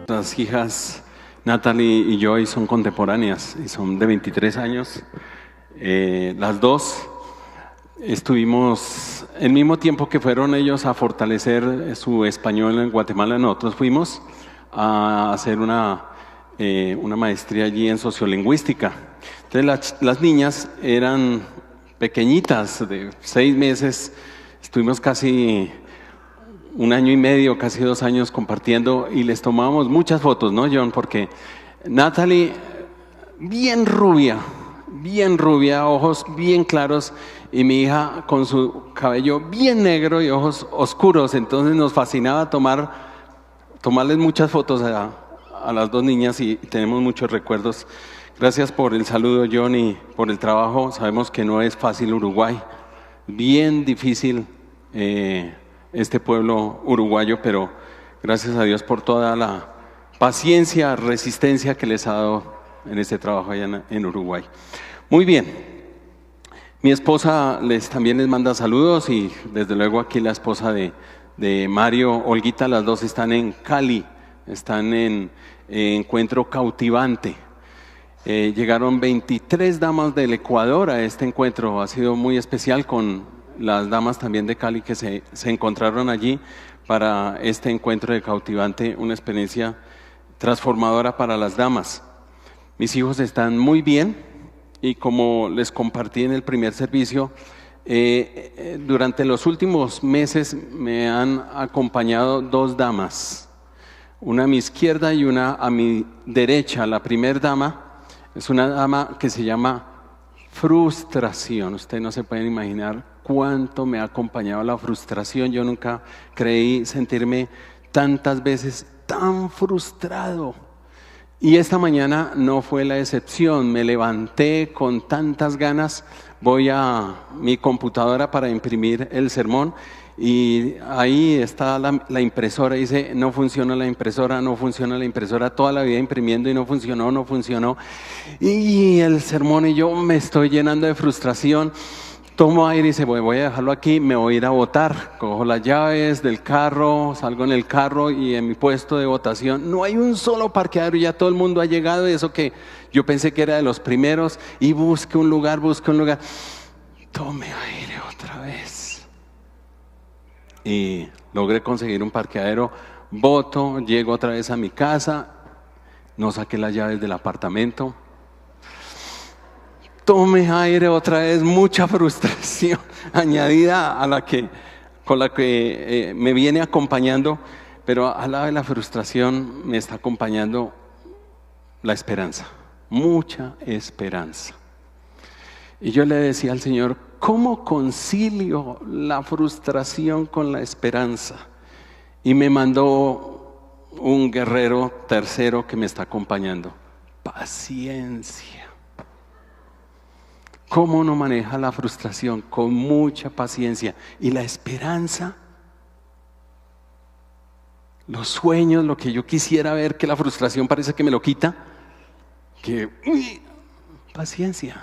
Las hijas Natalie y Joy son contemporáneas y son de 23 años. Las dos estuvimos, el mismo tiempo que fueron ellos a fortalecer su español en Guatemala, nosotros fuimos a hacer una maestría allí en sociolingüística. Entonces las niñas eran pequeñitas, de 6 meses, estuvimos casi 1 año y medio, casi 2 años compartiendo y les tomábamos muchas fotos, ¿no, John? Porque Natalie, bien rubia, ojos bien claros, y mi hija con su cabello bien negro y ojos oscuros. Entonces nos fascinaba tomarles muchas fotos a las dos niñas y tenemos muchos recuerdos. Gracias por el saludo, John, y por el trabajo. Sabemos que no es fácil Uruguay, bien difícil este pueblo uruguayo, pero gracias a Dios por toda la paciencia, resistencia que les ha dado en este trabajo allá en Uruguay. Muy bien, mi esposa también les manda saludos, y desde luego aquí la esposa de Mario, Olguita, las dos están en Cali, están en encuentro cautivante. Llegaron 23 damas del Ecuador a este encuentro. Ha sido muy especial con las damas también de Cali que se encontraron allí para este encuentro de cautivante, una experiencia transformadora para las damas. Mis hijos están muy bien, y como les compartí en el primer servicio, durante los últimos meses me han acompañado 2 damas, una a mi izquierda y una a mi derecha. La primera dama es una dama que se llama frustración. Ustedes no se pueden imaginar cuánto me ha acompañado la frustración. Yo nunca creí sentirme tantas veces tan frustrado, y esta mañana no fue la excepción. Me levanté con tantas ganas, voy a mi computadora para imprimir el sermón, y ahí está la impresora. Dice, no funciona la impresora, toda la vida imprimiendo y no funcionó, y el sermón, y yo me estoy llenando de frustración. Tomo aire y dice, voy a dejarlo aquí, me voy a ir a votar. Cojo las llaves del carro, salgo en el carro, y en mi puesto de votación no hay un solo parqueadero, ya todo el mundo ha llegado, y eso que yo pensé que era de los primeros, y busqué un lugar. Tome aire otra vez y logré conseguir un parqueadero. Voto, llego otra vez a mi casa, no saqué las llaves del apartamento. Tome aire otra vez, mucha frustración añadida con la que me viene acompañando, pero al lado de la frustración me está acompañando la esperanza, mucha esperanza. Y yo le decía al Señor, ¿cómo concilio la frustración con la esperanza? Y me mandó un guerrero tercero que me está acompañando: paciencia. ¿Cómo uno maneja la frustración? Con mucha paciencia. Y la esperanza, los sueños, lo que yo quisiera ver, que la frustración parece que me lo quita. Paciencia,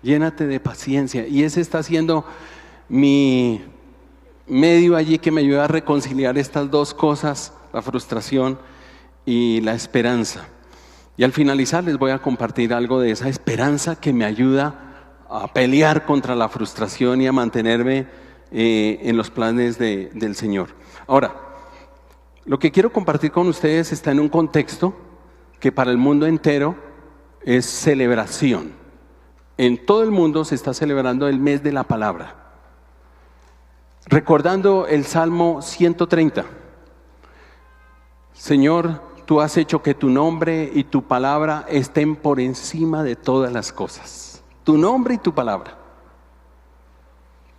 llénate de paciencia. Y ese está siendo mi medio allí que me ayuda a reconciliar estas dos cosas, la frustración y la esperanza. Y al finalizar les voy a compartir algo de esa esperanza que me ayuda a pelear contra la frustración y a mantenerme en los planes del Señor. Ahora, lo que quiero compartir con ustedes está en un contexto que para el mundo entero es celebración. En todo el mundo se está celebrando el mes de la palabra, recordando el Salmo 130. Señor, tú has hecho que tu nombre y tu palabra estén por encima de todas las cosas. Tu nombre y tu palabra.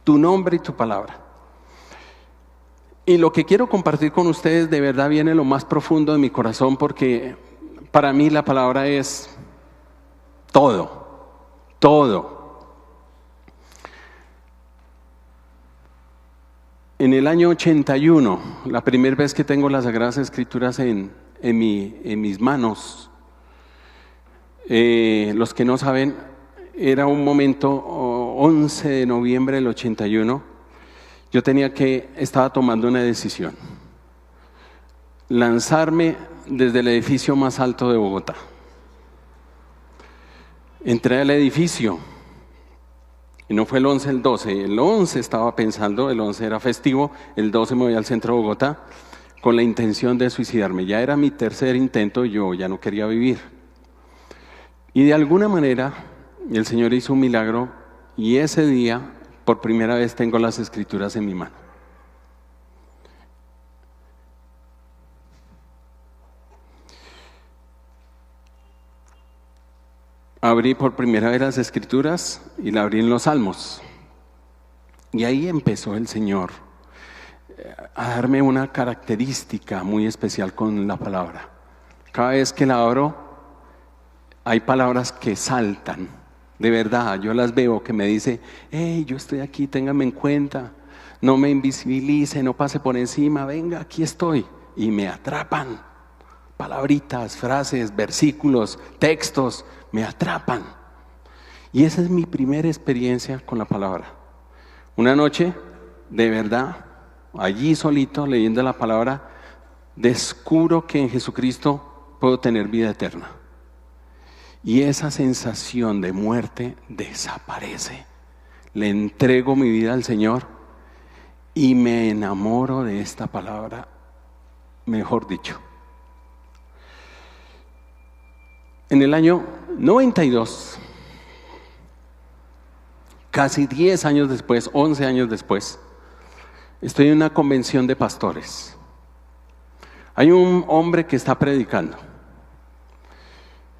Tu nombre y tu palabra. Y lo que quiero compartir con ustedes de verdad viene lo más profundo de mi corazón, porque para mí la palabra es todo. Todo. En el año 81, la primera vez que tengo las Sagradas Escrituras en mis manos, los que no saben, era un momento, 11 de noviembre del 81, estaba tomando una decisión: lanzarme desde el edificio más alto de Bogotá. Entré al edificio y no fue el 11, el 12. El 11 estaba pensando, el 11 era festivo, el 12 me voy al centro de Bogotá con la intención de suicidarme. Ya era mi tercer intento, yo ya no quería vivir. Y de alguna manera el Señor hizo un milagro y ese día por primera vez tengo las escrituras en mi mano. Abrí por primera vez las escrituras y la abrí en los Salmos. Y ahí empezó el Señor a darme una característica muy especial con la palabra. Cada vez que la abro, hay palabras que saltan. De verdad, yo las veo que me dice, hey, yo estoy aquí, téngame en cuenta. No me invisibilice, no pase por encima, venga, aquí estoy. Y me atrapan. Palabritas, frases, versículos, textos, me atrapan. Y esa es mi primera experiencia con la palabra. Una noche, de verdad, allí solito, leyendo la palabra, descubro que en Jesucristo puedo tener vida eterna. Y esa sensación de muerte desaparece. Le entrego mi vida al Señor y me enamoro de esta palabra, mejor dicho. En el año 92, casi 10 años después, 11 años después, estoy en una convención de pastores. Hay un hombre que está predicando.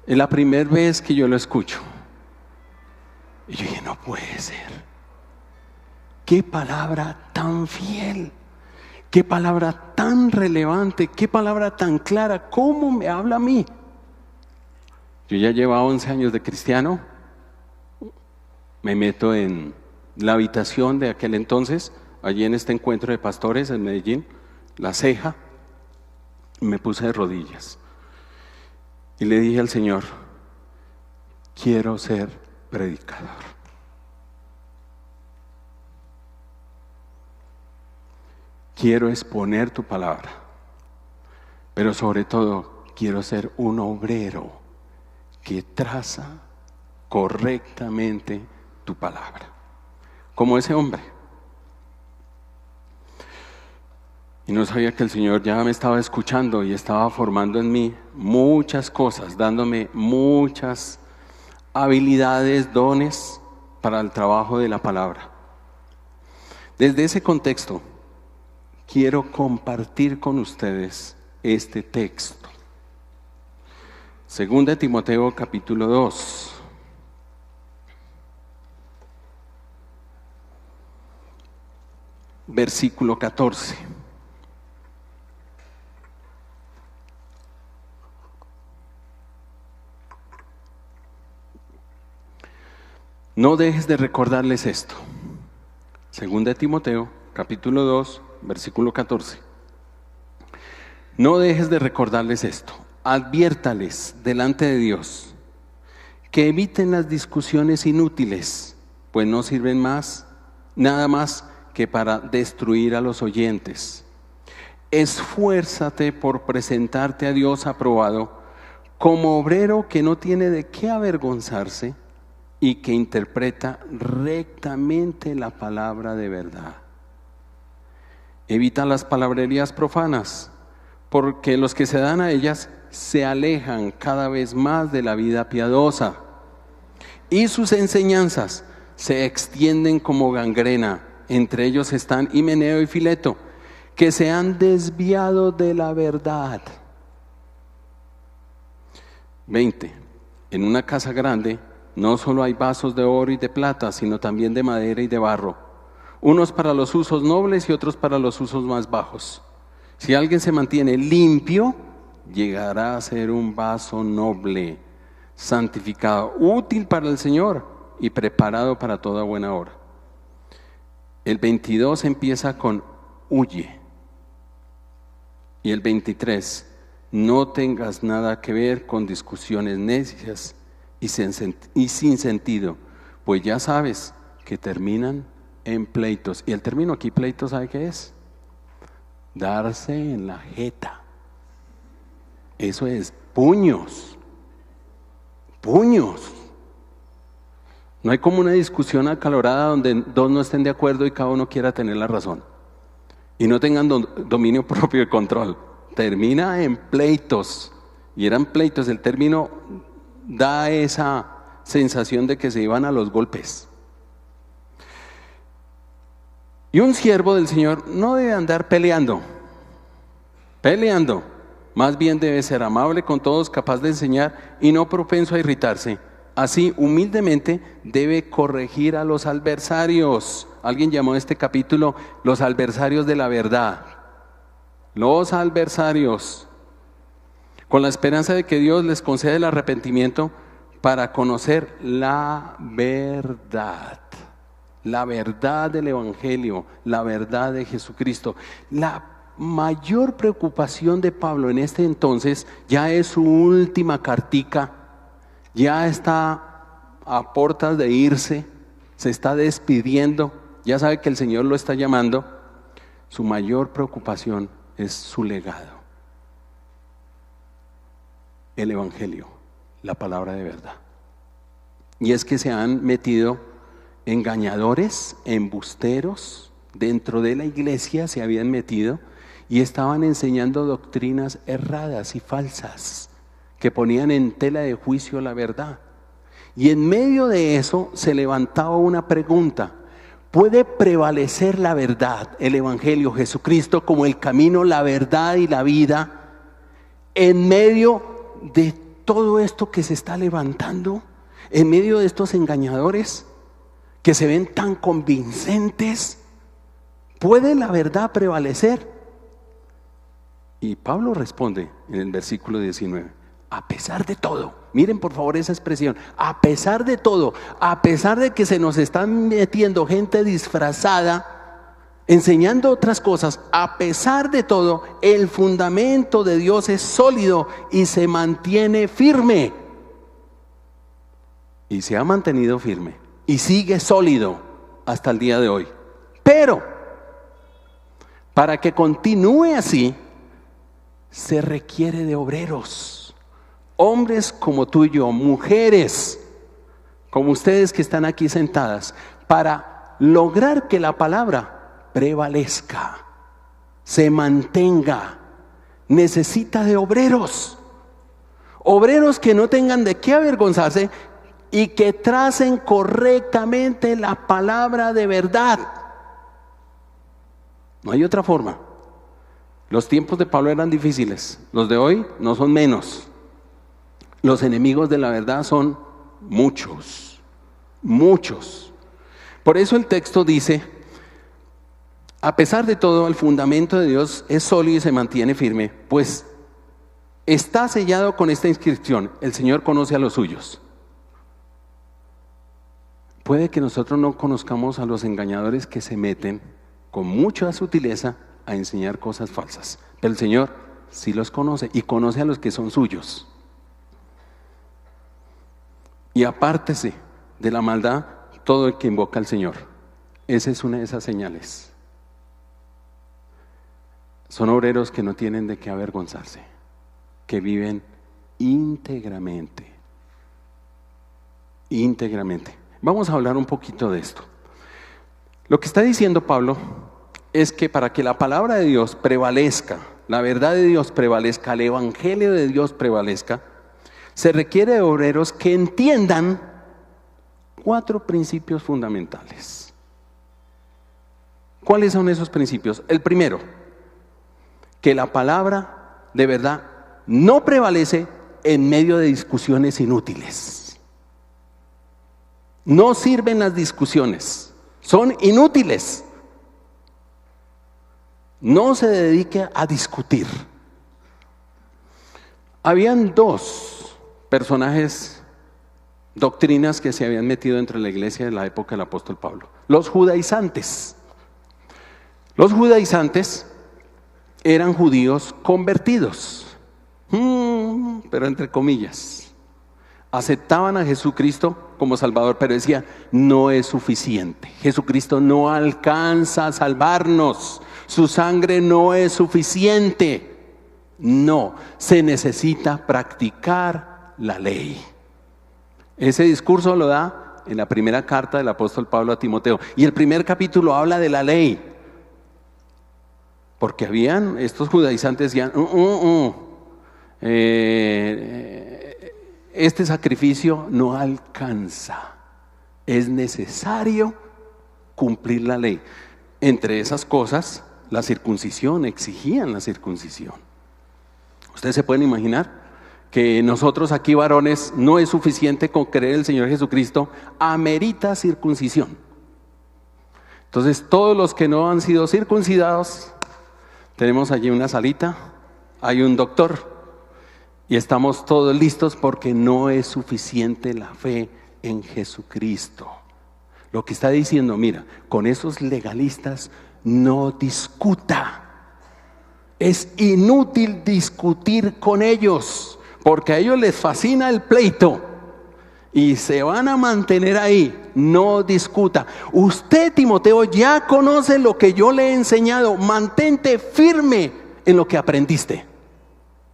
Es la primera vez que yo lo escucho. Y yo dije, no puede ser. Qué palabra tan fiel. Qué palabra tan relevante. Qué palabra tan clara. ¿Cómo me habla a mí? Yo ya llevo 11 años de cristiano. Me meto en la habitación de aquel entonces, allí en este encuentro de pastores en Medellín, La Ceja, y me puse de rodillas. Y le dije al Señor, quiero ser predicador. Quiero exponer tu palabra, pero sobre todo quiero ser un obrero que traza correctamente tu palabra, como ese hombre. Y no sabía que el Señor ya me estaba escuchando y estaba formando en mí muchas cosas, dándome muchas habilidades, dones para el trabajo de la palabra. Desde ese contexto, quiero compartir con ustedes este texto. Segunda de Timoteo capítulo 2. Versículo 14. No dejes de recordarles esto. Segunda de Timoteo, capítulo 2, versículo 14. No dejes de recordarles esto. Adviértales delante de Dios que eviten las discusiones inútiles, pues no sirven nada más que para destruir a los oyentes. Esfuérzate por presentarte a Dios aprobado como obrero que no tiene de qué avergonzarse y que interpreta rectamente la palabra de verdad. Evita las palabrerías profanas, porque los que se dan a ellas se alejan cada vez más de la vida piadosa, y sus enseñanzas se extienden como gangrena. Entre ellos están Himeneo y Fileto, que se han desviado de la verdad. 20. En una casa grande no solo hay vasos de oro y de plata, sino también de madera y de barro, unos para los usos nobles y otros para los usos más bajos. Si alguien se mantiene limpio, llegará a ser un vaso noble, santificado, útil para el Señor y preparado para toda buena obra. El 22 empieza con huye. Y el 23, no tengas nada que ver con discusiones necias y sin sentido, pues ya sabes que terminan en pleitos. Y el término aquí, pleito, ¿sabe qué es? Darse en la jeta. Eso es puños. Puños. No hay como una discusión acalorada donde dos no estén de acuerdo y cada uno quiera tener la razón. Y no tengan dominio propio y control. Termina en pleitos. Y eran pleitos. El término da esa sensación de que se iban a los golpes. Y un siervo del Señor no debe andar peleando. Más bien debe ser amable con todos, capaz de enseñar y no propenso a irritarse. Así, humildemente, debe corregir a los adversarios. Alguien llamó a este capítulo los adversarios de la verdad. Los adversarios. Con la esperanza de que Dios les conceda el arrepentimiento para conocer la verdad. La verdad del Evangelio, la verdad de Jesucristo. La mayor preocupación de Pablo en este entonces, ya es su última cartica, ya está a puertas de irse, se está despidiendo, ya sabe que el Señor lo está llamando. Su mayor preocupación es su legado, el Evangelio, la palabra de verdad. Y es que se han metido engañadores, embusteros, dentro de la iglesia se habían metido y estaban enseñando doctrinas erradas y falsas que ponían en tela de juicio la verdad. Y en medio de eso se levantaba una pregunta: ¿puede prevalecer la verdad, el Evangelio, Jesucristo como el camino, la verdad y la vida, en medio de todo esto que se está levantando, en medio de estos engañadores que se ven tan convincentes? ¿Puede la verdad prevalecer? Y Pablo responde en el versículo 19: a pesar de todo, miren por favor esa expresión, a pesar de todo, a pesar de que se nos están metiendo gente disfrazada, enseñando otras cosas, a pesar de todo, el fundamento de Dios es sólido y se mantiene firme. Y se ha mantenido firme y sigue sólido hasta el día de hoy. Pero para que continúe así, se requiere de obreros, hombres como tú y yo, mujeres como ustedes que están aquí sentadas, para lograr que la palabra prevalezca, se mantenga. Necesita de obreros, obreros que no tengan de qué avergonzarse y que tracen correctamente la palabra de verdad. No hay otra forma. Los tiempos de Pablo eran difíciles, los de hoy no son menos. Los enemigos de la verdad son muchos, muchos. Por eso el texto dice: a pesar de todo, el fundamento de Dios es sólido y se mantiene firme, pues está sellado con esta inscripción: el Señor conoce a los suyos. Puede que nosotros no conozcamos a los engañadores que se meten con mucha sutileza a enseñar cosas falsas, pero el Señor sí los conoce y conoce a los que son suyos. Y apártese de la maldad todo el que invoca al Señor. Esa es una de esas señales. Son obreros que no tienen de qué avergonzarse, que viven íntegramente. Vamos a hablar un poquito de esto. Lo que está diciendo Pablo es que para que la palabra de Dios prevalezca, la verdad de Dios prevalezca, el Evangelio de Dios prevalezca, se requiere de obreros que entiendan 4 principios fundamentales. ¿Cuáles son esos principios? El primero, que la palabra de verdad no prevalece en medio de discusiones inútiles. No sirven las discusiones, son inútiles. No se dedique a discutir. Habían 2 personajes, doctrinas que se habían metido entre la iglesia de la época del apóstol Pablo: los judaizantes. Los judaizantes eran judíos convertidos, pero entre comillas. Aceptaban a Jesucristo como Salvador, pero decían: no es suficiente, Jesucristo no alcanza a salvarnos, su sangre no es suficiente. No, se necesita practicar la ley. Ese discurso lo da en la primera carta del apóstol Pablo a Timoteo. Y el primer capítulo habla de la ley. Porque habían, estos judaizantes decían, este sacrificio no alcanza. Es necesario cumplir la ley. Entre esas cosas, la circuncisión, exigían la circuncisión. Ustedes se pueden imaginar que nosotros aquí varones no es suficiente con creer en el Señor Jesucristo, amerita circuncisión. Entonces todos los que no han sido circuncidados, tenemos allí una salita, hay un doctor y estamos todos listos porque no es suficiente la fe en Jesucristo. Lo que está diciendo, mira, con esos legalistas no discuta. Es inútil discutir con ellos, porque a ellos les fascina el pleito y se van a mantener ahí. No discuta. Usted, Timoteo, ya conoce lo que yo le he enseñado. Mantente firme en lo que aprendiste.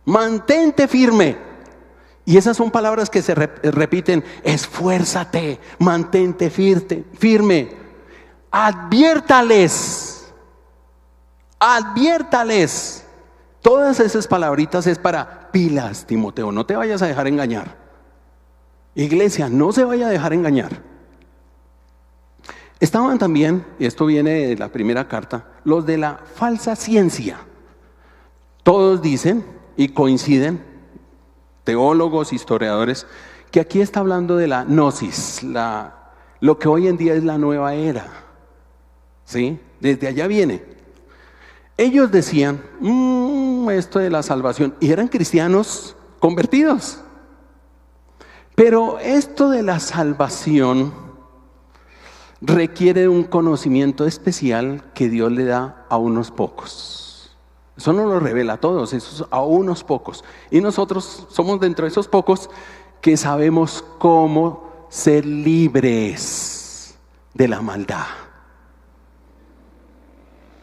Mantente firme. Y esas son palabras que se repiten. Esfuérzate, mantente firme. Adviértales. Todas esas palabritas es para pilas, Timoteo. No te vayas a dejar engañar. Iglesia, no se vaya a dejar engañar. Estaban también, y esto viene de la primera carta, los de la falsa ciencia. Todos dicen y coinciden, teólogos, historiadores, que aquí está hablando de la gnosis, lo que hoy en día es la nueva era. ¿Sí? Desde allá viene. Ellos decían, esto de la salvación, y eran cristianos convertidos. Pero esto de la salvación requiere un conocimiento especial que Dios le da a unos pocos. Eso no lo revela a todos, eso es a unos pocos. Y nosotros somos dentro de esos pocos que sabemos cómo ser libres de la maldad.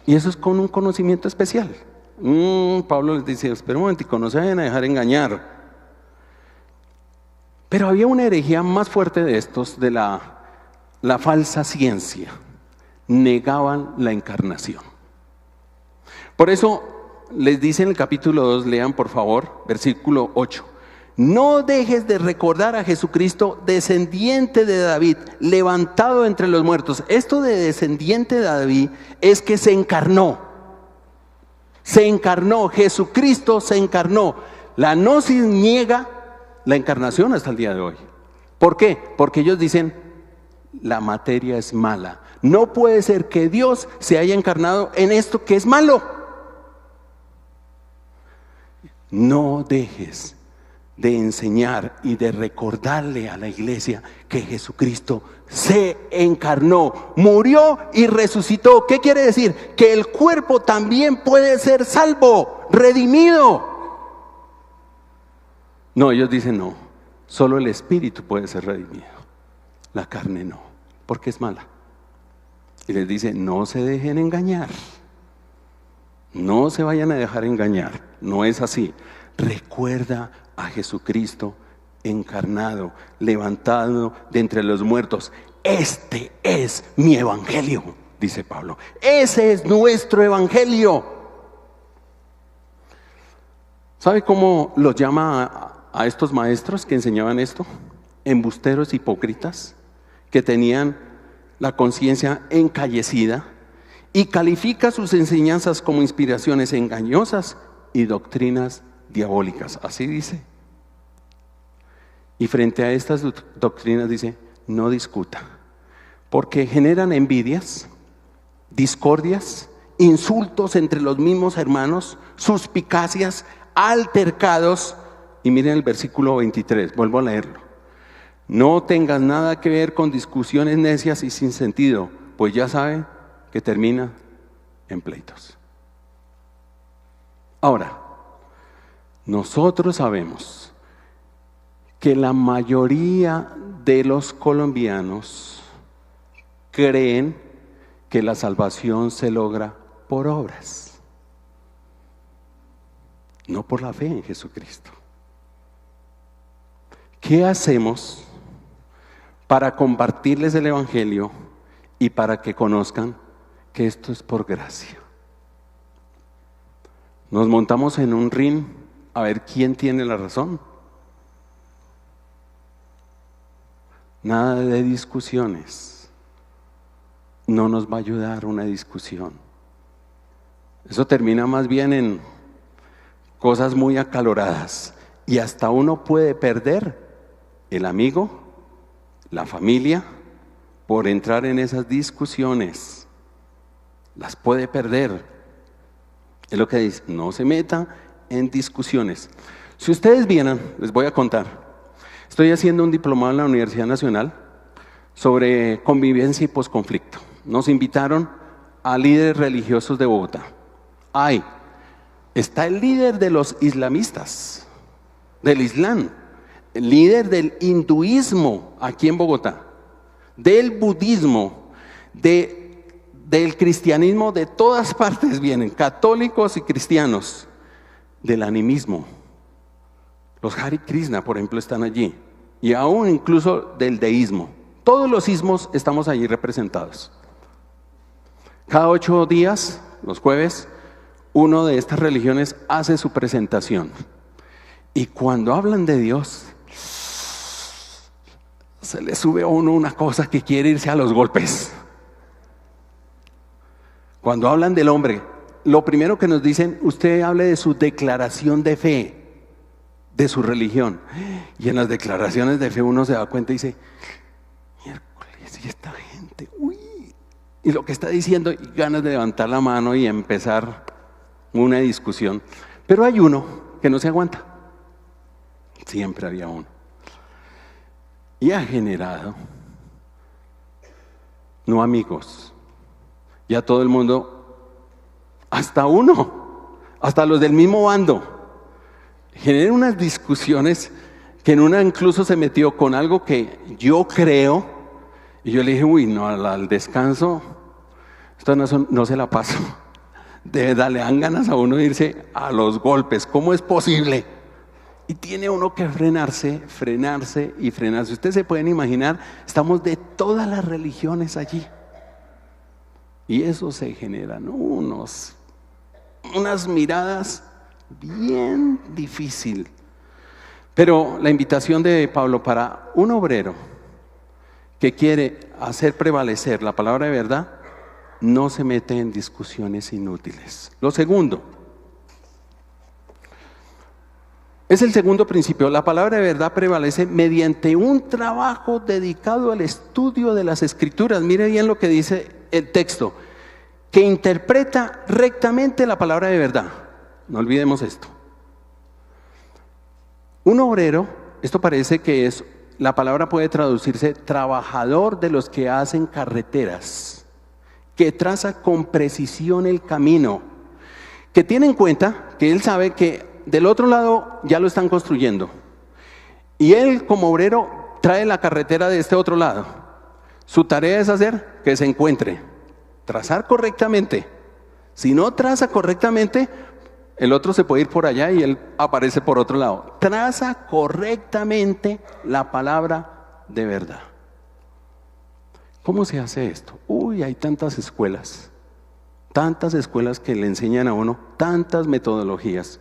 Y eso es con un conocimiento especial. Pablo les dice, espera un momentico, no se vayan a dejar engañar. Pero había una herejía más fuerte de estos, de la falsa ciencia. Negaban la encarnación. Por eso les dice en el capítulo 2, lean por favor, versículo 8. No dejes de recordar a Jesucristo, descendiente de David, levantado entre los muertos. Esto de descendiente de David es que se encarnó. Se encarnó, Jesucristo se encarnó. La gnosis niega la encarnación hasta el día de hoy. ¿Por qué? Porque ellos dicen, la materia es mala. No puede ser que Dios se haya encarnado en esto que es malo. No dejes de enseñar y de recordarle a la iglesia que Jesucristo se encarnó, murió y resucitó. ¿Qué quiere decir? Que el cuerpo también puede ser salvo, redimido. No, ellos dicen no, solo el espíritu puede ser redimido, la carne no, porque es mala. Y les dice, no se dejen engañar, no se vayan a dejar engañar, no es así. Recuerda a Jesucristo encarnado, levantado de entre los muertos. Este es mi evangelio, dice Pablo. Ese es nuestro evangelio. ¿Sabe cómo los llama a estos maestros que enseñaban esto? Embusteros hipócritas que tenían la conciencia encallecida, y califica sus enseñanzas como inspiraciones engañosas y doctrinas diabólicas. Así dice. Y frente a estas doctrinas dice, no discuta, porque generan envidias, discordias, insultos entre los mismos hermanos, suspicacias, altercados. Y miren el versículo 23, vuelvo a leerlo. No tengas nada que ver con discusiones necias y sin sentido, pues ya saben que termina en pleitos. Ahora, nosotros sabemos que la mayoría de los colombianos creen que la salvación se logra por obras. no por la fe en Jesucristo. ¿Qué hacemos para compartirles el Evangelio y para que conozcan que esto es por gracia? Nos montamos en un ring a ver quién tiene la razón. Nada de discusiones. No nos va a ayudar una discusión. Eso termina más bien en cosas muy acaloradas. Y hasta uno puede perder el amigo, la familia, por entrar en esas discusiones. Las puede perder. Es lo que dice, no se meta en discusiones. Si ustedes vieran, les voy a contar. Estoy haciendo un diplomado en la Universidad Nacional sobre convivencia y posconflicto. Nos invitaron a líderes religiosos de Bogotá. Está el líder de los islamistas, del Islam, el líder del hinduismo aquí en Bogotá, del budismo, del cristianismo, de todas partes vienen, católicos y cristianos, del animismo. Los Hare Krishna, por ejemplo, están allí, y aún incluso del deísmo. Todos los ismos estamos allí representados. Cada 8 días, los jueves, uno de estas religiones hace su presentación. Y cuando hablan de Dios, se le sube a uno una cosa que quiere irse a los golpes. Cuando hablan del hombre, lo primero que nos dicen, usted hable de su declaración de fe, de su religión. Y en las declaraciones de fe uno se da cuenta y dice, miércoles, y esta gente, y lo que está diciendo, y ganas de levantar la mano y empezar una discusión. Pero hay uno que no se aguanta. Siempre había uno. Y ha generado, no amigos, ya todo el mundo, hasta uno, hasta los del mismo bando, generan unas discusiones que en una incluso se metió con algo que yo creo, y yo le dije, no, al descanso, esto no se la paso. De verdad, le dan ganas a uno de irse a los golpes. ¿Cómo es posible? Y tiene uno que frenarse. Ustedes se pueden imaginar, estamos de todas las religiones allí. Y eso se generan unas miradas bien difíciles. Pero la invitación de Pablo para un obrero que quiere hacer prevalecer la palabra de verdad, no se mete en discusiones inútiles. Lo segundo, es el segundo principio. La palabra de verdad prevalece mediante un trabajo dedicado al estudio de las Escrituras. Mire bien lo que dice el texto, que interpreta rectamente la palabra de verdad. No olvidemos esto. Un obrero, esto parece que es, la palabra puede traducirse trabajador de los que hacen carreteras, que traza con precisión el camino, que tiene en cuenta que él sabe que del otro lado ya lo están construyendo y él como obrero trae la carretera de este otro lado. Su tarea es hacer que se encuentre, trazar correctamente. Si no traza correctamente, el otro se puede ir por allá y él aparece por otro lado. Traza correctamente la palabra de verdad. ¿Cómo se hace esto? Hay tantas escuelas que le enseñan a uno, tantas metodologías.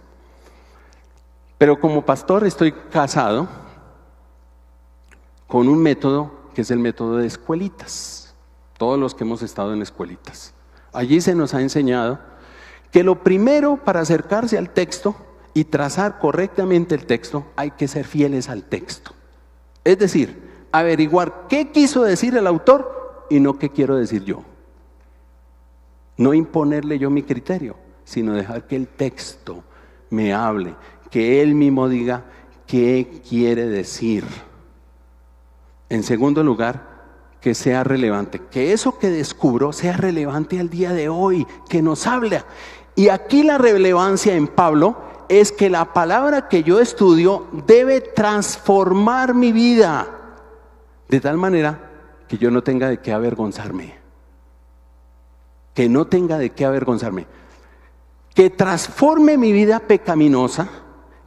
Pero como pastor estoy casado con un método que es el método de escuelitas. Todos los que hemos estado en escuelitas. Allí se nos ha enseñado que lo primero para acercarse al texto y trazar correctamente el texto, hay que ser fieles al texto. Es decir, averiguar qué quiso decir el autor y no qué quiero decir yo. No imponerle yo mi criterio, sino dejar que el texto me hable, que él mismo diga qué quiere decir. En segundo lugar, que sea relevante, que eso que descubro sea relevante al día de hoy, que nos hable. Y aquí la relevancia en Pablo es que la palabra que yo estudio debe transformar mi vida, de tal manera que yo no tenga de qué avergonzarme. Que no tenga de qué avergonzarme. que transforme mi vida pecaminosa,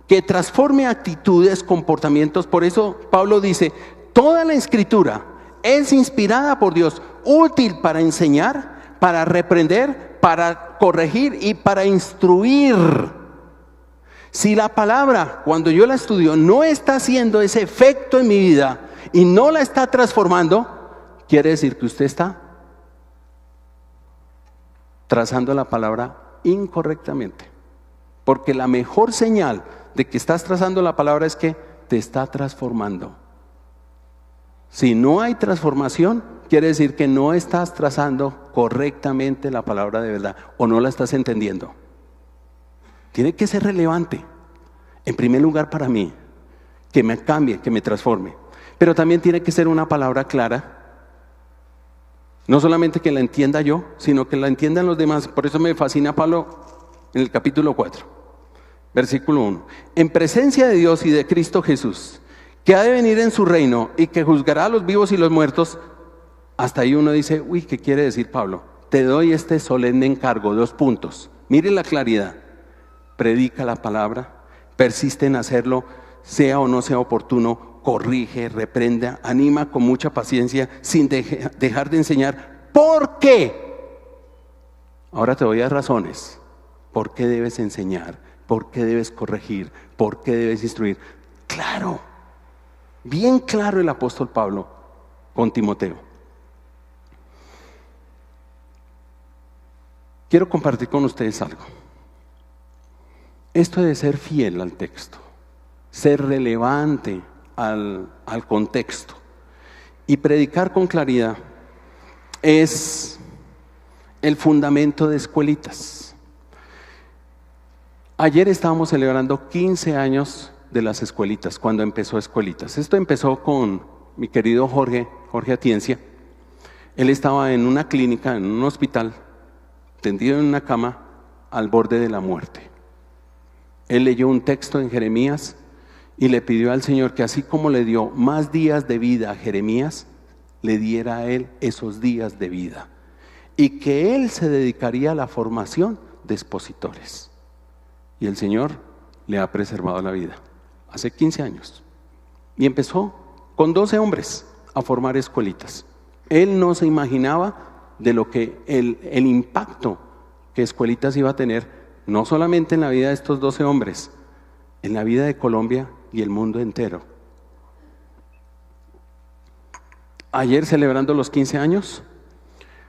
que transforme actitudes, comportamientos. Por eso Pablo dice, toda la Escritura es inspirada por Dios, útil para enseñar, para reprender, para corregir y para instruir. Si la palabra, cuando yo la estudio, no está haciendo ese efecto en mi vida y no la está transformando, quiere decir que usted está trazando la palabra incorrectamente. Porque la mejor señal de que estás trazando la palabra es que te está transformando. Si no hay transformación, quiere decir que no estás trazando correctamente la palabra de verdad o no la estás entendiendo. Tiene que ser relevante, en primer lugar para mí, que me cambie, que me transforme. Pero también tiene que ser una palabra clara. No solamente que la entienda yo, sino que la entiendan los demás. Por eso me fascina Pablo en el capítulo 4, versículo 1. En presencia de Dios y de Cristo Jesús, que ha de venir en su reino y que juzgará a los vivos y los muertos. Hasta ahí uno dice, uy, ¿qué quiere decir Pablo? Te doy este solemne encargo, 2 puntos. Mire la claridad. Predica la palabra, persiste en hacerlo, sea o no sea oportuno, corrige, reprenda, anima con mucha paciencia, sin dejar de enseñar. ¿Por qué? Ahora te voy a dar razones. ¿Por qué debes enseñar? ¿Por qué debes corregir? ¿Por qué debes instruir? Claro, bien claro el apóstol Pablo con Timoteo. Quiero compartir con ustedes algo. Esto de ser fiel al texto, ser relevante al contexto y predicar con claridad es el fundamento de Escuelitas. Ayer estábamos celebrando 15 años de las Escuelitas, cuando empezó Escuelitas. Esto empezó con mi querido Jorge Atienza. Él estaba en una clínica, en un hospital, tendido en una cama al borde de la muerte. Él leyó un texto en Jeremías y le pidió al Señor que así como le dio más días de vida a Jeremías, le diera a él esos días de vida y que él se dedicaría a la formación de expositores. Y el Señor le ha preservado la vida hace 15 años y empezó con 12 hombres a formar escuelitas. Él no se imaginaba de lo que el impacto que Escuelitas iba a tener, no solamente en la vida de estos 12 hombres, en la vida de Colombia y el mundo entero. Ayer, celebrando los 15 años,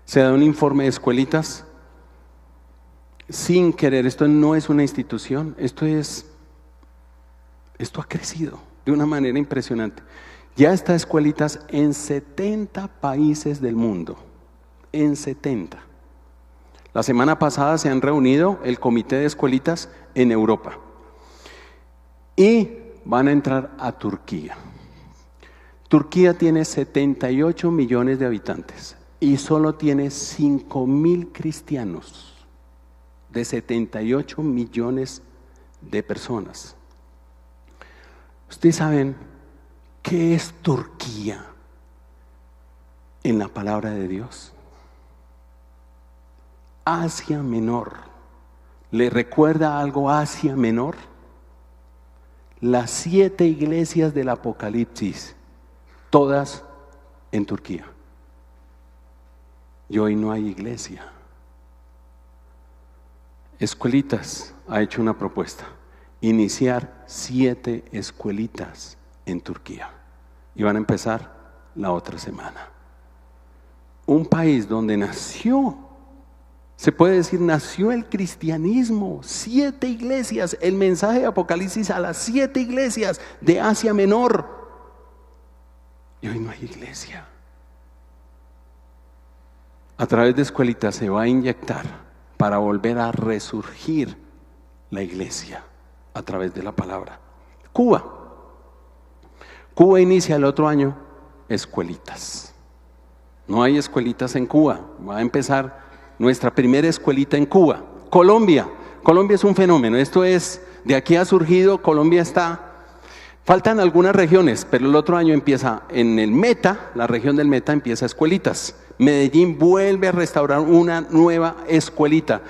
se da un informe de Escuelitas sin querer. Esto no es una institución, esto ha crecido de una manera impresionante. Ya está Escuelitas en 70 países del mundo, en 70. La semana pasada se han reunido el comité de Escuelitas en Europa y van a entrar a Turquía. Turquía tiene 78 millones de habitantes y solo tiene 5.000 cristianos de 78 millones de personas. ¿Ustedes saben qué es Turquía en la palabra de Dios? Asia Menor. ¿Le recuerda algo Asia Menor? Las 7 iglesias del Apocalipsis, todas en Turquía. Y hoy no hay iglesia. Escuelitas ha hecho una propuesta: iniciar 7 escuelitas en Turquía. Y van a empezar la otra semana. Un país donde nació, se puede decir, nació el cristianismo. 7 iglesias, el mensaje de Apocalipsis a las 7 iglesias de Asia Menor. Y hoy no hay iglesia. A través de Escuelitas se va a inyectar para volver a resurgir la iglesia a través de la palabra. Cuba inicia el otro año Escuelitas. No hay escuelitas en Cuba. Va a empezar nuestra primera escuelita en Cuba. Colombia es un fenómeno. Esto es, de aquí ha surgido, Colombia está, faltan algunas regiones, pero el otro año empieza en el Meta, la región del Meta empieza Escuelitas. Medellín vuelve a restaurar una nueva escuelita.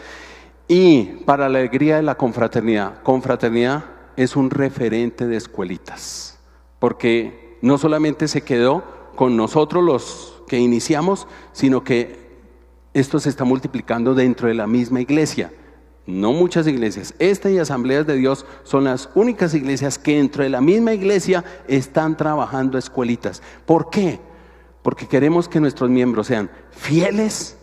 Y para la alegría de la confraternidad. Confraternidad es un referente de escuelitas, porque no solamente se quedó con nosotros los que iniciamos, sino que esto se está multiplicando dentro de la misma iglesia. No muchas iglesias. Esta y Asambleas de Dios son las únicas iglesias que dentro de la misma iglesia están trabajando escuelitas. ¿Por qué? Porque queremos que nuestros miembros sean fieles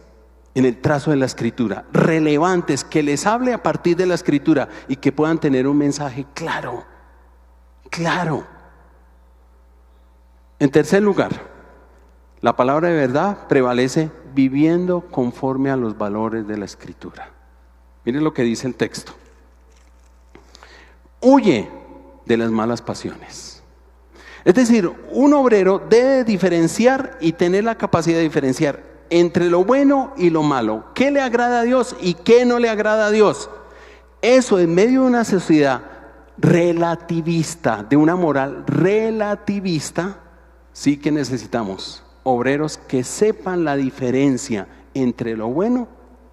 en el trazo de la Escritura, relevantes, que les hable a partir de la Escritura y que puedan tener un mensaje claro, claro. En tercer lugar, la palabra de verdad prevalece viviendo conforme a los valores de la Escritura. Miren lo que dice el texto. Huye de las malas pasiones. Es decir, un obrero debe diferenciar y tener la capacidad de diferenciar entre lo bueno y lo malo. ¿Qué le agrada a Dios y qué no le agrada a Dios? Eso en medio de una sociedad relativista, de una moral relativista, sí que necesitamos obreros que sepan la diferencia entre lo bueno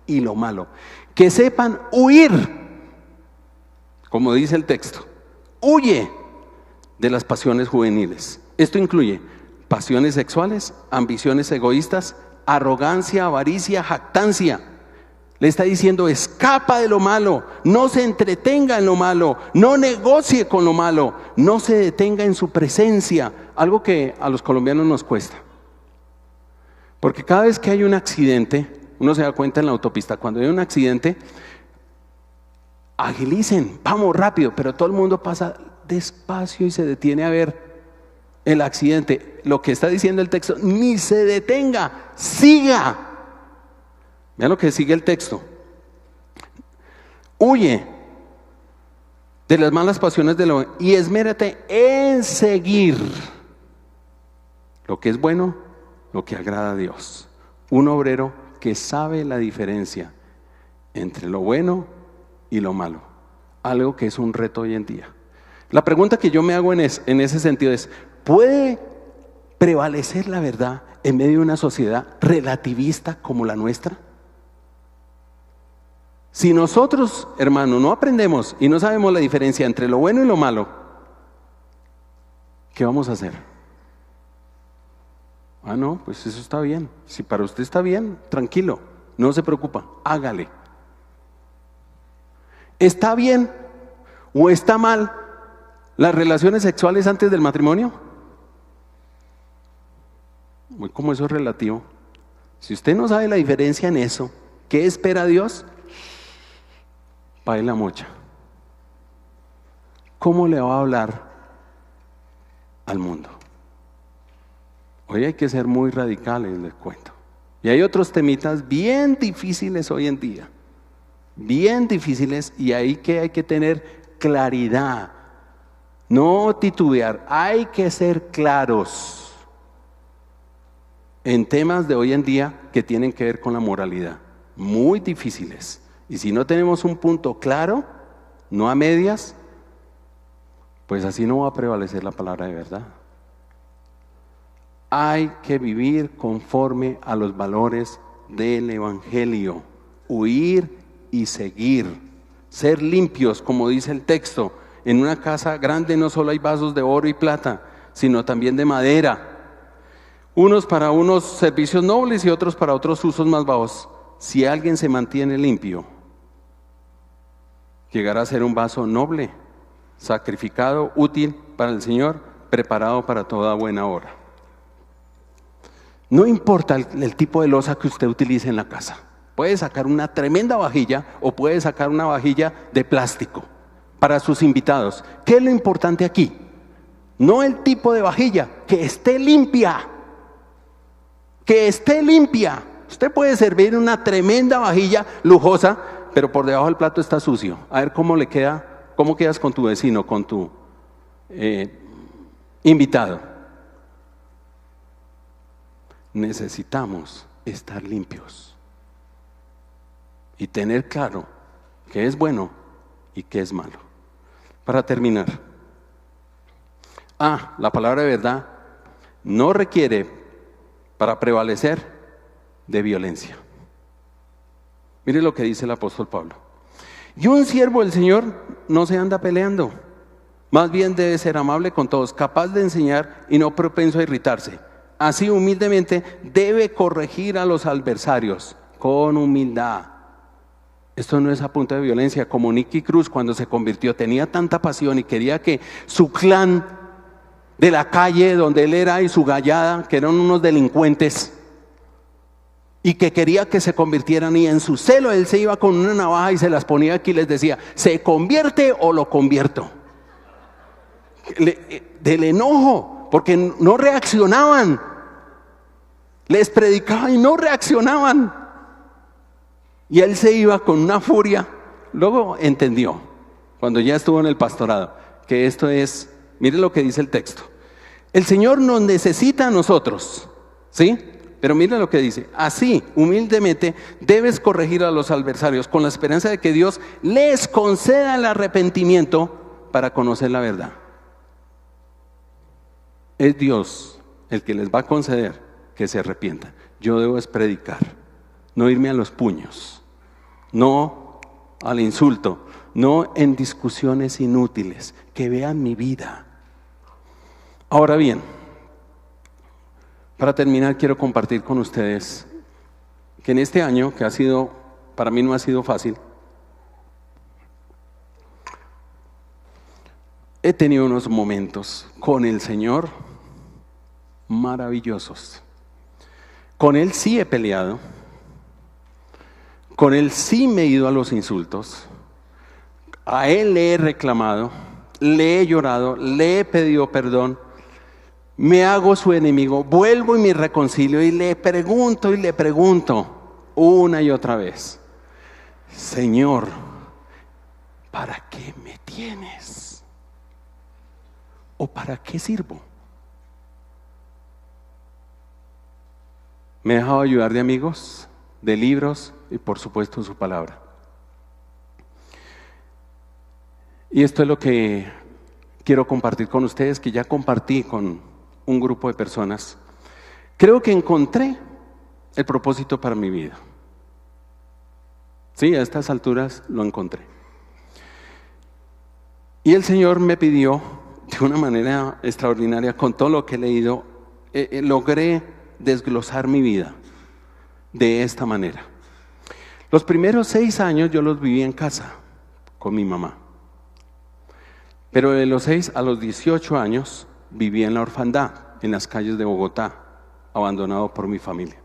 y lo malo. Que sepan huir, como dice el texto, huye de las pasiones juveniles. Esto incluye pasiones sexuales, ambiciones egoístas, arrogancia, avaricia, jactancia. Le está diciendo, escapa de lo malo, no se entretenga en lo malo, no negocie con lo malo, no se detenga en su presencia, algo que a los colombianos nos cuesta. Porque cada vez que hay un accidente, uno se da cuenta en la autopista, cuando hay un accidente, agilicen, vamos rápido, pero todo el mundo pasa despacio y se detiene a ver el accidente. Lo que está diciendo el texto, ni se detenga, siga. Vean lo que sigue el texto. Huye de las malas pasiones de lo y esmérate en seguir lo que es bueno, lo que agrada a Dios. Un obrero que sabe la diferencia entre lo bueno y lo malo, algo que es un reto hoy en día. La pregunta que yo me hago en ese sentido es, ¿puede prevalecer la verdad en medio de una sociedad relativista como la nuestra? Si nosotros, hermano, no aprendemos y no sabemos la diferencia entre lo bueno y lo malo, ¿qué vamos a hacer? Ah, no, pues eso está bien. Si para usted está bien, tranquilo, no se preocupa, hágale. ¿Está bien o está mal las relaciones sexuales antes del matrimonio? ¿Cómo eso es relativo? Si usted no sabe la diferencia en eso, ¿qué espera Dios? Pague la mocha. ¿Cómo le va a hablar al mundo? Hoy hay que ser muy radicales, les cuento. Y hay otros temitas bien difíciles hoy en día. Bien difíciles, y ahí que hay que tener claridad. No titubear, hay que ser claros en temas de hoy en día que tienen que ver con la moralidad. Muy difíciles. Y si no tenemos un punto claro, no a medias, pues así no va a prevalecer la palabra de verdad. Hay que vivir conforme a los valores del Evangelio, huir y seguir, ser limpios, como dice el texto. En una casa grande no solo hay vasos de oro y plata, sino también de madera, unos para unos servicios nobles y otros para otros usos más bajos. Si alguien se mantiene limpio, llegará a ser un vaso noble, sacrificado, útil para el Señor, preparado para toda buena obra. No importa el tipo de loza que usted utilice en la casa. Puede sacar una tremenda vajilla o puede sacar una vajilla de plástico para sus invitados. ¿Qué es lo importante aquí? No el tipo de vajilla, que esté limpia. Que esté limpia. Usted puede servir una tremenda vajilla lujosa, pero por debajo del plato está sucio. A ver cómo le queda, cómo quedas con tu vecino, con tu invitado. Necesitamos estar limpios y tener claro qué es bueno y qué es malo. Para terminar, la palabra de verdad no requiere, para prevalecer, de violencia. Mire lo que dice el apóstol Pablo. Y un siervo del Señor no se anda peleando. Más bien debe ser amable con todos, capaz de enseñar y no propenso a irritarse. Así humildemente debe corregir a los adversarios con humildad. Esto no es a punta de violencia, como Nicky Cruz cuando se convirtió, tenía tanta pasión y quería que su clan de la calle donde él era y su gallada, que eran unos delincuentes, y que quería que se convirtieran, y en su celo él se iba con una navaja y se las ponía aquí y les decía: ¿se convierte o lo convierto? Del enojo, porque no reaccionaban. Les predicaba y no reaccionaban. Y él se iba con una furia. Luego entendió, cuando ya estuvo en el pastorado, que esto es, mire lo que dice el texto. El Señor nos necesita a nosotros, ¿sí? Pero mire lo que dice: así, humildemente, debes corregir a los adversarios con la esperanza de que Dios les conceda el arrepentimiento para conocer la verdad. Es Dios el que les va a conceder que se arrepientan. Yo debo es predicar, no irme a los puños, no al insulto, no en discusiones inútiles, que vean mi vida. Ahora bien, para terminar quiero compartir con ustedes que en este año, que ha sido, para mí no ha sido fácil, he tenido unos momentos con el Señor maravillosos. Con Él sí he peleado, con Él sí me he ido a los insultos, a Él le he reclamado, le he llorado, le he pedido perdón, me hago su enemigo, vuelvo y me reconcilio y le pregunto una y otra vez: Señor, ¿para qué me tienes? ¿O para qué sirvo? Me he dejado ayudar de amigos, de libros y por supuesto su palabra. Y esto es lo que quiero compartir con ustedes, que ya compartí con un grupo de personas. Creo que encontré el propósito para mi vida. Sí, a estas alturas lo encontré. Y el Señor me pidió de una manera extraordinaria, con todo lo que he leído, logré desglosar mi vida de esta manera. Los primeros 6 años yo los viví en casa con mi mamá, pero de los 6 a los 18 años viví en la orfandad, en las calles de Bogotá, abandonado por mi familia.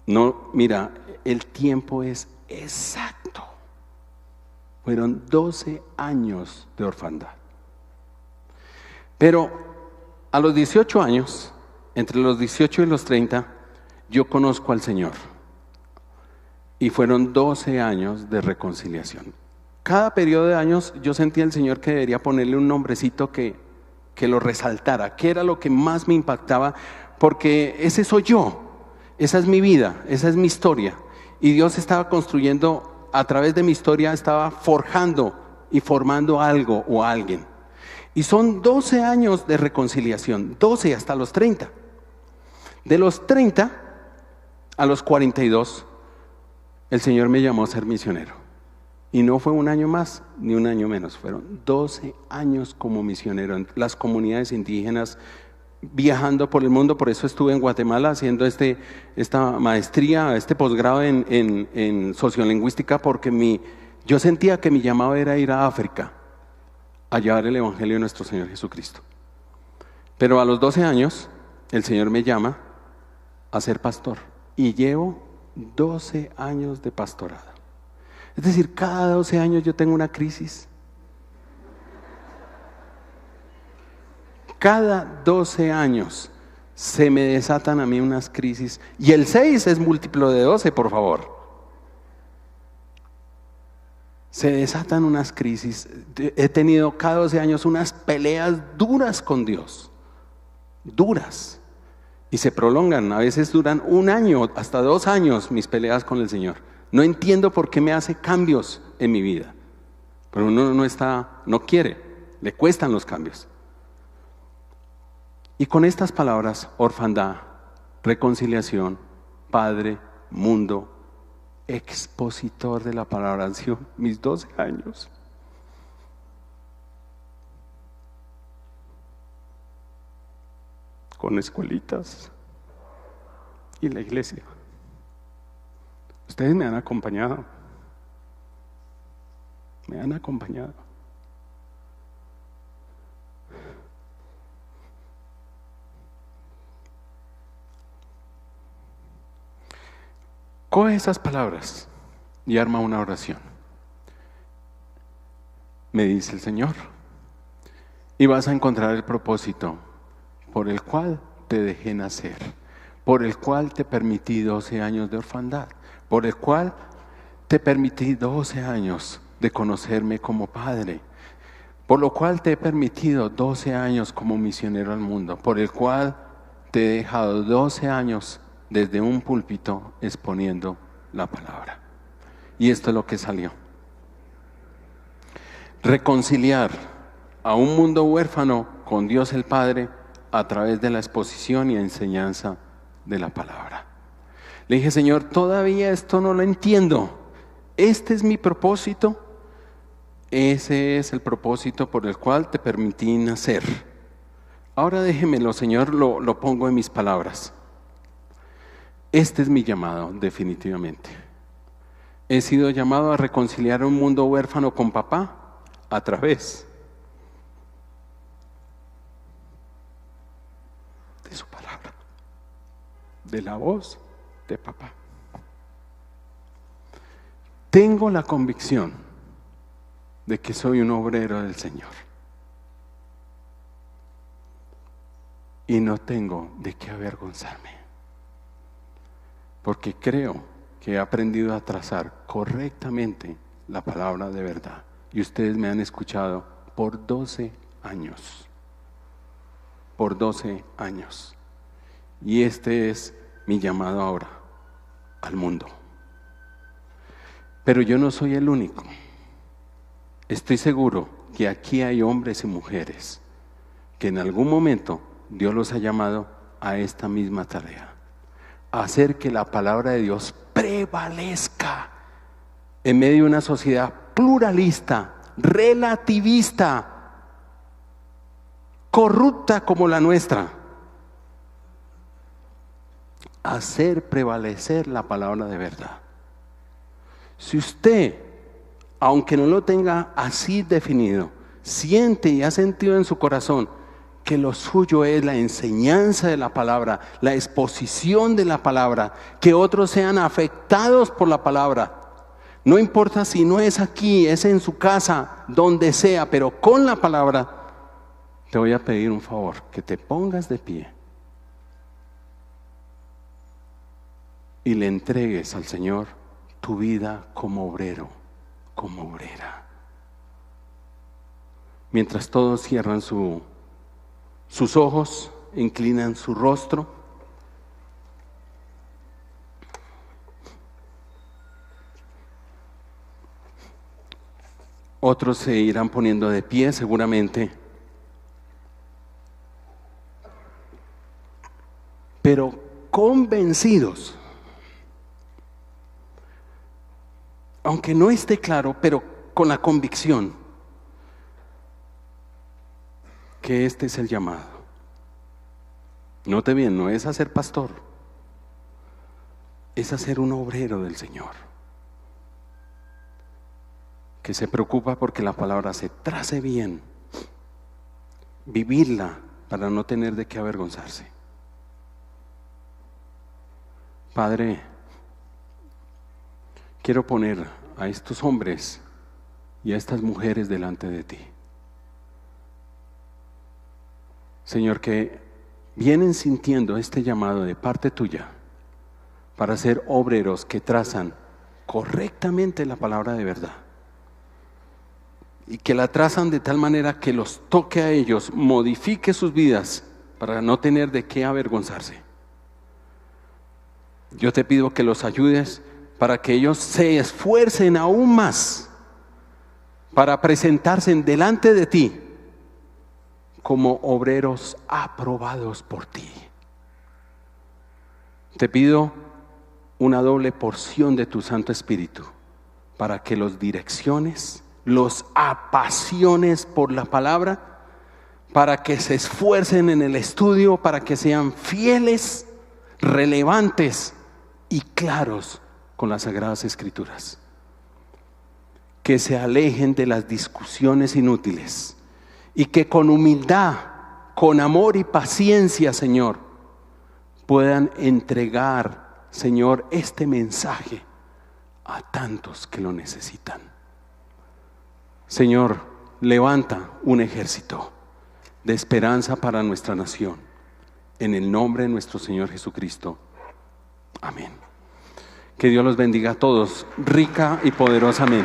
No, mira, el tiempo es exacto. Fueron 12 años de orfandad. Pero a los 18 años, entre los 18 y los 30, yo conozco al Señor. Y fueron 12 años de reconciliación. Cada periodo de años yo sentía al Señor que debería ponerle un nombrecito que lo resaltara, que era lo que más me impactaba, porque ese soy yo, esa es mi vida, esa es mi historia. Y Dios estaba construyendo, a través de mi historia, estaba forjando y formando algo o a alguien. Y son 12 años de reconciliación, 12 hasta los 30. De los 30 a los 42, el Señor me llamó a ser misionero. Y no fue un año más, ni un año menos. Fueron 12 años como misionero en las comunidades indígenas, viajando por el mundo. Por eso estuve en Guatemala haciendo esta maestría, este posgrado en sociolingüística, porque yo sentía que mi llamado era ir a África a llevar el Evangelio de nuestro Señor Jesucristo. Pero a los 12 años, el Señor me llama a ser pastor. Y llevo 12 años de pastorado. Es decir, cada 12 años yo tengo una crisis. Cada 12 años se me desatan a mí unas crisis. Y el 6 es múltiplo de 12, por favor. Se desatan unas crisis. He tenido cada 12 años unas peleas duras con Dios. Duras. Y se prolongan. A veces duran 1 año, hasta 2 años mis peleas con el Señor. No entiendo por qué me hace cambios en mi vida. Pero uno no quiere, le cuestan los cambios. Y con estas palabras: orfandad, reconciliación, Padre, mundo, expositor de la palabra. Han sido mis 12 años. Con escuelitas y la iglesia. Ustedes me han acompañado. Me han acompañado. Coge esas palabras y arma una oración. Me dice el Señor, y vas a encontrar el propósito por el cual te dejé nacer, por el cual te permití 12 años de orfandad, por el cual te permití 12 años de conocerme como Padre, por lo cual te he permitido 12 años como misionero al mundo, por el cual te he dejado 12 años desde un púlpito exponiendo la palabra. Y esto es lo que salió. Reconciliar a un mundo huérfano con Dios el Padre a través de la exposición y enseñanza de la palabra. Le dije, Señor, todavía esto no lo entiendo. Este es mi propósito. Ese es el propósito por el cual te permití nacer. Ahora déjemelo, Señor, lo pongo en mis palabras. Este es mi llamado, definitivamente. He sido llamado a reconciliar un mundo huérfano con papá a través de su palabra, de la voz de papá. Tengo la convicción de que soy un obrero del Señor. Y no tengo de qué avergonzarme. Porque creo que he aprendido a trazar correctamente la palabra de verdad. Y ustedes me han escuchado por 12 años. Por 12 años. Y este es mi llamado ahora al mundo. Pero yo no soy el único. Estoy seguro que aquí hay hombres y mujeres que en algún momento Dios los ha llamado a esta misma tarea. Hacer que la palabra de Dios prevalezca en medio de una sociedad pluralista, relativista, corrupta como la nuestra. Hacer prevalecer la palabra de verdad. Si usted, aunque no lo tenga así definido, siente y ha sentido en su corazón que lo suyo es la enseñanza de la palabra, la exposición de la palabra, que otros sean afectados por la palabra. No importa si no es aquí, es en su casa, donde sea, pero con la palabra, te voy a pedir un favor, que te pongas de pie y le entregues al Señor tu vida como obrero, como obrera. Mientras todos cierran sus ojos, inclinan su rostro. Otros se irán poniendo de pie seguramente. Pero convencidos, aunque no esté claro, pero con la convicción que este es el llamado. Note bien, no es a ser pastor, es a ser un obrero del Señor, que se preocupa porque la palabra se trace bien, vivirla para no tener de qué avergonzarse. Padre, quiero poner a estos hombres y a estas mujeres delante de ti. Señor, que vienen sintiendo este llamado de parte tuya para ser obreros que trazan correctamente la palabra de verdad y que la trazan de tal manera que los toque a ellos, modifique sus vidas para no tener de qué avergonzarse. Yo te pido que los ayudes para que ellos se esfuercen aún más para presentarse delante de ti como obreros aprobados por ti. Te pido una doble porción de tu Santo Espíritu para que los direcciones, los apasiones por la palabra, para que se esfuercen en el estudio, para que sean fieles, relevantes y claros con las Sagradas Escrituras. Que se alejen de las discusiones inútiles y que con humildad, con amor y paciencia, Señor, puedan entregar, Señor, este mensaje a tantos que lo necesitan. Señor, levanta un ejército de esperanza para nuestra nación. En el nombre de nuestro Señor Jesucristo. Amén. Que Dios los bendiga a todos, rica y poderosamente.